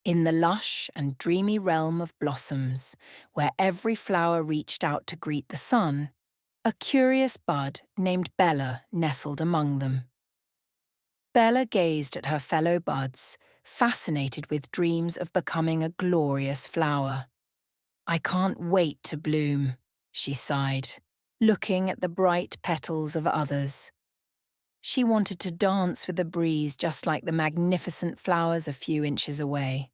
In the lush and dreamy realm of blossoms, where every flower reached out to greet the sun, a curious bud named Bella nestled among them. Bella gazed at her fellow buds, fascinated with dreams of becoming a glorious flower. "I can't wait to bloom," she sighed, looking at the bright petals of others. She wanted to dance with the breeze just like the magnificent flowers a few inches away.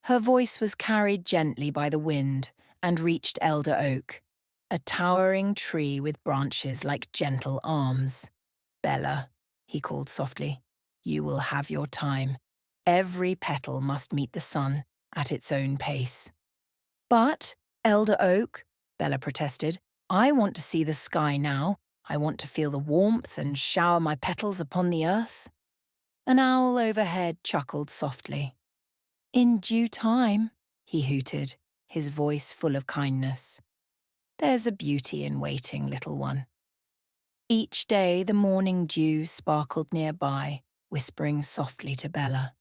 Her voice was carried gently by the wind and reached Elder Oak, a towering tree with branches like gentle arms. "Bella," he called softly, "you will have your time. Every petal must meet the sun at its own pace." "But, Elder Oak," Bella protested, "I want to see the sky now. I want to feel the warmth and shower my petals upon the earth." An owl overhead chuckled softly. "In due time," he hooted, his voice full of kindness. "There's a beauty in waiting, little one." Each day the morning dew sparkled nearby, whispering softly to Bella.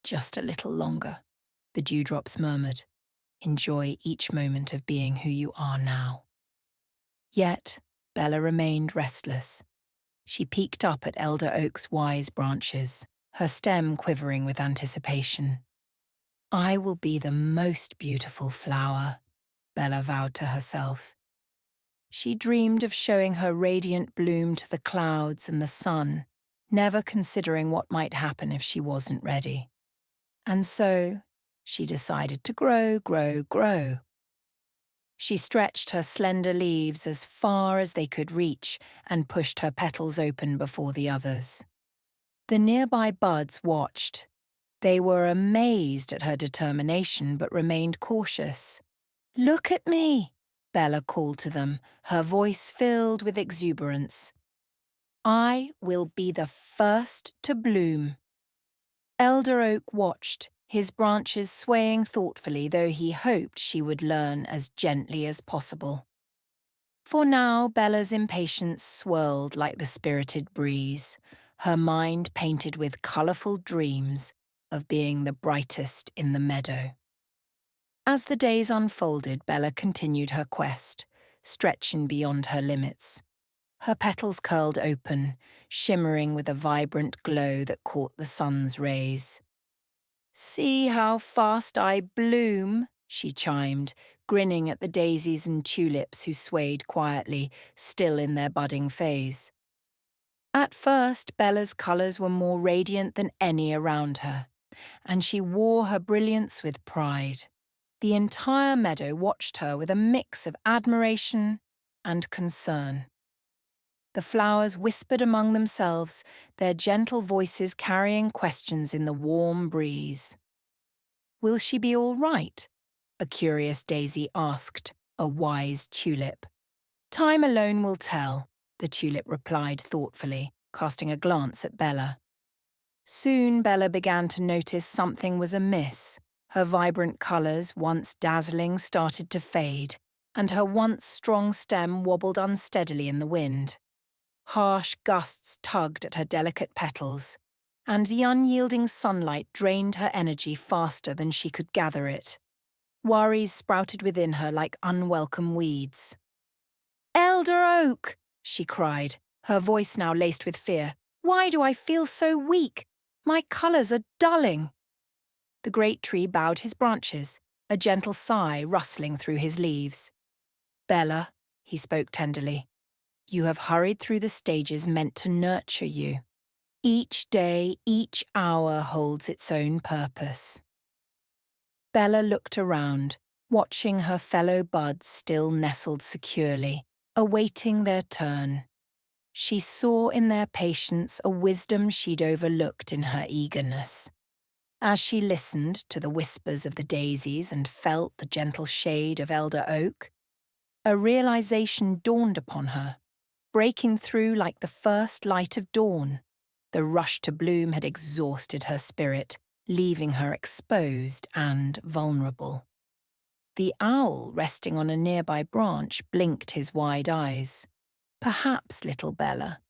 "Just a little longer," the dewdrops murmured. "Enjoy each moment of being who you are now." Yet Bella remained restless. She peeked up at Elder Oak's wise branches, her stem quivering with anticipation. "I will be the most beautiful flower," Bella vowed to herself. She dreamed of showing her radiant bloom to the clouds and the sun, never considering what might happen if she wasn't ready. And so, she decided to grow, grow, grow. She stretched her slender leaves as far as they could reach and pushed her petals open before the others. The nearby buds watched. They were amazed at her determination but remained cautious. "Look at me," Bella called to them, her voice filled with exuberance. "I will be the first to bloom." Elder Oak watched, his branches swaying thoughtfully, though he hoped she would learn as gently as possible. For now, Bella's impatience swirled like the spirited breeze, her mind painted with colourful dreams of being the brightest in the meadow. As the days unfolded, Bella continued her quest, stretching beyond her limits. Her petals curled open, shimmering with a vibrant glow that caught the sun's rays. "See how fast I bloom," she chimed, grinning at the daisies and tulips who swayed quietly, still in their budding phase. At first, Bella's colours were more radiant than any around her, and she wore her brilliance with pride. The entire meadow watched her with a mix of admiration and concern. The flowers whispered among themselves, their gentle voices carrying questions in the warm breeze. "Will she be all right?" a curious daisy asked, a wise tulip. "Time alone will tell," the tulip replied thoughtfully, casting a glance at Bella. Soon Bella began to notice something was amiss. Her vibrant colours, once dazzling, started to fade, and her once strong stem wobbled unsteadily in the wind. Harsh gusts tugged at her delicate petals, and the unyielding sunlight drained her energy faster than she could gather it. Worries sprouted within her like unwelcome weeds. "Elder Oak!" she cried, her voice now laced with fear. "Why do I feel so weak? My colours are dulling." The great tree bowed his branches, a gentle sigh rustling through his leaves. "Bella," he spoke tenderly, "you have hurried through the stages meant to nurture you. Each day, each hour holds its own purpose." Bella looked around, watching her fellow buds still nestled securely, awaiting their turn. She saw in their patience a wisdom she'd overlooked in her eagerness. As she listened to the whispers of the daisies and felt the gentle shade of Elder Oak, a realization dawned upon her, breaking through like the first light of dawn. The rush to bloom had exhausted her spirit, leaving her exposed and vulnerable. The owl, resting on a nearby branch, blinked his wide eyes. "Perhaps, little Bella,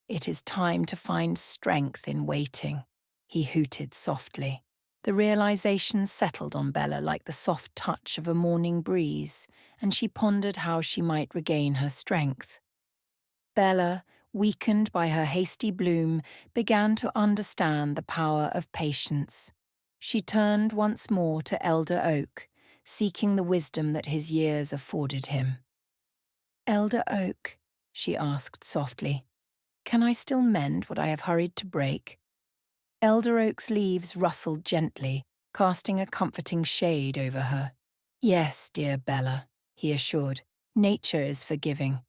it is time to find strength in waiting," he hooted softly. The realization settled on Bella like the soft touch of a morning breeze, and she pondered how she might regain her strength. Bella, weakened by her hasty bloom, began to understand the power of patience. She turned once more to Elder Oak, seeking the wisdom that his years afforded him. "Elder Oak," she asked softly, "can I still mend what I have hurried to break?" Elder Oak's leaves rustled gently, casting a comforting shade over her. "Yes, dear Bella," he assured, "nature is forgiving.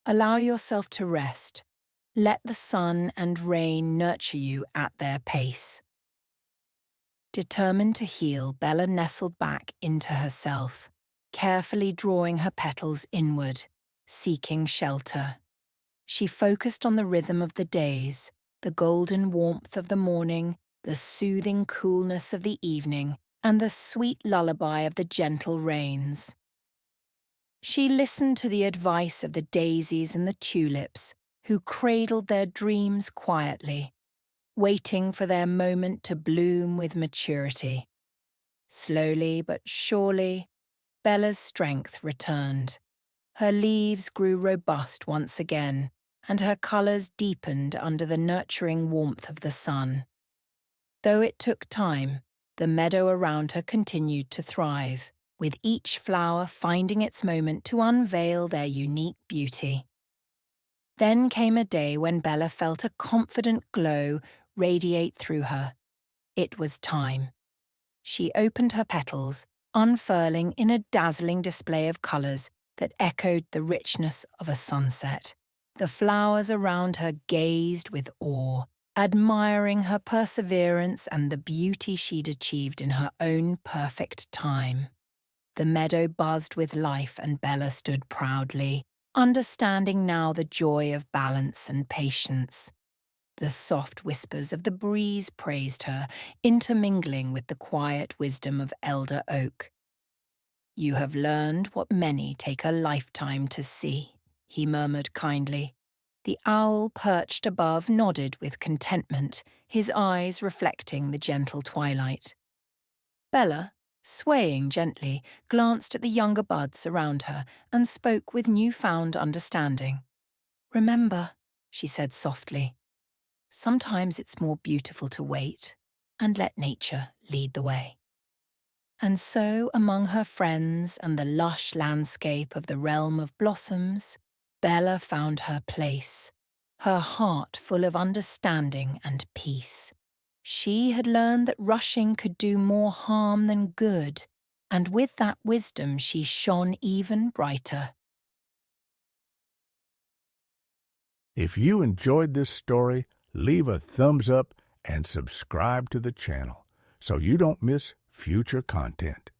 Allow yourself to rest. Let the sun and rain nurture you at their pace." Determined to heal, Bella nestled back into herself, carefully drawing her petals inward, seeking shelter. She focused on the rhythm of the days, the golden warmth of the morning, the soothing coolness of the evening, and the sweet lullaby of the gentle rains. She listened to the advice of the daisies and the tulips, who cradled their dreams quietly, waiting for their moment to bloom with maturity. Slowly but surely, Bella's strength returned. Her leaves grew robust once again, and her colours deepened under the nurturing warmth of the sun. Though it took time, the meadow around her continued to thrive, with each flower finding its moment to unveil their unique beauty. Then came a day when Bella felt a confident glow radiate through her. It was time. She opened her petals, unfurling in a dazzling display of colours that echoed the richness of a sunset. The flowers around her gazed with awe, admiring her perseverance and the beauty she'd achieved in her own perfect time. The meadow buzzed with life, and Bella stood proudly, understanding now the joy of balance and patience. The soft whispers of the breeze praised her, intermingling with the quiet wisdom of Elder Oak. "You have learned what many take a lifetime to see," he murmured kindly. The owl perched above nodded with contentment, his eyes reflecting the gentle twilight. Bella, swaying gently, glanced at the younger buds around her and spoke with newfound understanding. "Remember," she said softly, "sometimes it's more beautiful to wait and let nature lead the way." And so, among her friends and the lush landscape of the realm of blossoms, Bella found her place, her heart full of understanding and peace. She had learned that rushing could do more harm than good, and with that wisdom she shone even brighter. If you enjoyed this story, leave a thumbs up and subscribe to the channel so you don't miss future content.